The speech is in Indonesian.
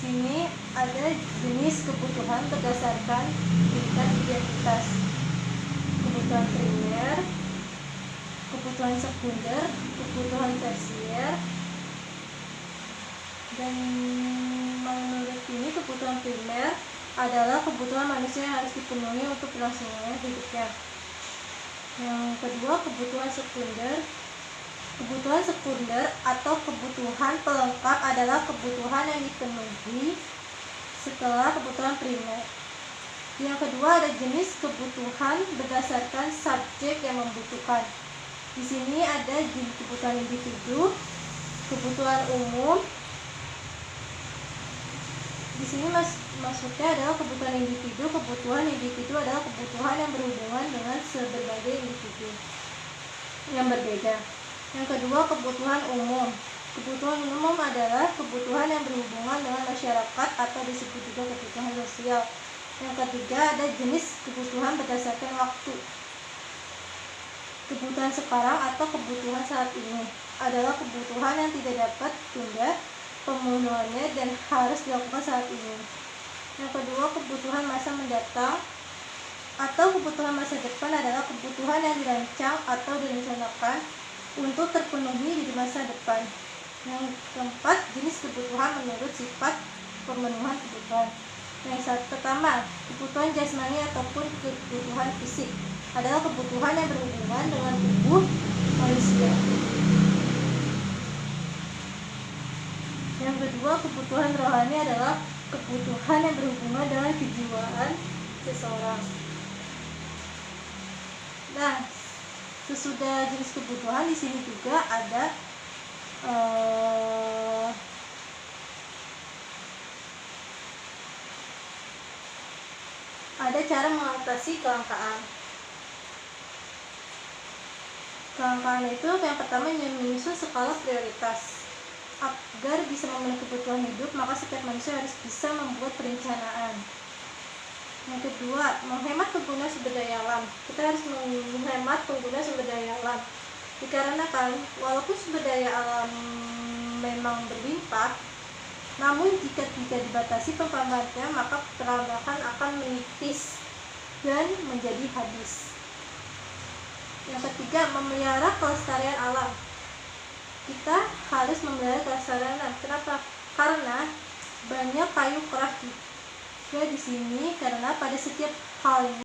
sini ada jenis kebutuhan berdasarkan tingkat identitas. Kebutuhan primer, kebutuhan sekunder, kebutuhan tersier. Dan menurut ini kebutuhan primer adalah kebutuhan manusia yang harus dipenuhi untuk berlangsungan hidupnya. Yang kedua, kebutuhan sekunder. Kebutuhan sekunder atau kebutuhan pelengkap adalah kebutuhan yang dipenuhi setelah kebutuhan primer. Yang kedua, ada jenis kebutuhan berdasarkan subjek yang membutuhkan. Di sini ada jenis kebutuhan individu, kebutuhan umum. Di sini maksudnya adalah kebutuhan individu. Kebutuhan individu adalah kebutuhan yang berhubungan dengan berbagai individu yang berbeda. Yang kedua, kebutuhan umum. Kebutuhan umum adalah kebutuhan yang berhubungan dengan masyarakat atau disebut juga kebutuhan sosial. Yang ketiga, ada jenis kebutuhan berdasarkan waktu. Kebutuhan sekarang atau kebutuhan saat ini adalah kebutuhan yang tidak dapat tunda pemenuhannya dan harus dilakukan saat ini. Yang kedua, kebutuhan masa mendatang atau kebutuhan masa depan adalah kebutuhan yang dirancang atau direncanakan untuk terpenuhi di masa depan. Yang keempat, jenis kebutuhan menurut sifat pemenuhan kebutuhan. Yang pertama, kebutuhan jasmani ataupun kebutuhan fisik adalah kebutuhan yang berhubungan dengan tubuh manusia. Yang kedua, kebutuhan rohani adalah kebutuhan yang berhubungan dengan kejiwaan seseorang. Nah, sesudah jenis kebutuhan, di sini juga ada cara mengatasi kelangkaan. Kelangkaan itu yang pertama menyusun skala prioritas. Agar bisa memenuhi kebutuhan hidup, maka setiap manusia harus bisa membuat perencanaan. Yang kedua, menghemat penggunaan sumber daya alam. Kita harus menghemat penggunaan sumber daya alam. Dikarenakan walaupun sumber daya alam memang berlimpah, namun jika tidak dibatasi pemanfaatnya, maka pertambakan akan menipis dan menjadi habis. Yang ketiga, memelihara kelestarian alam. Kita harus memelihara kelestarian alam. Kenapa? Karena banyak kayu keras juga di sini, karena pada setiap hal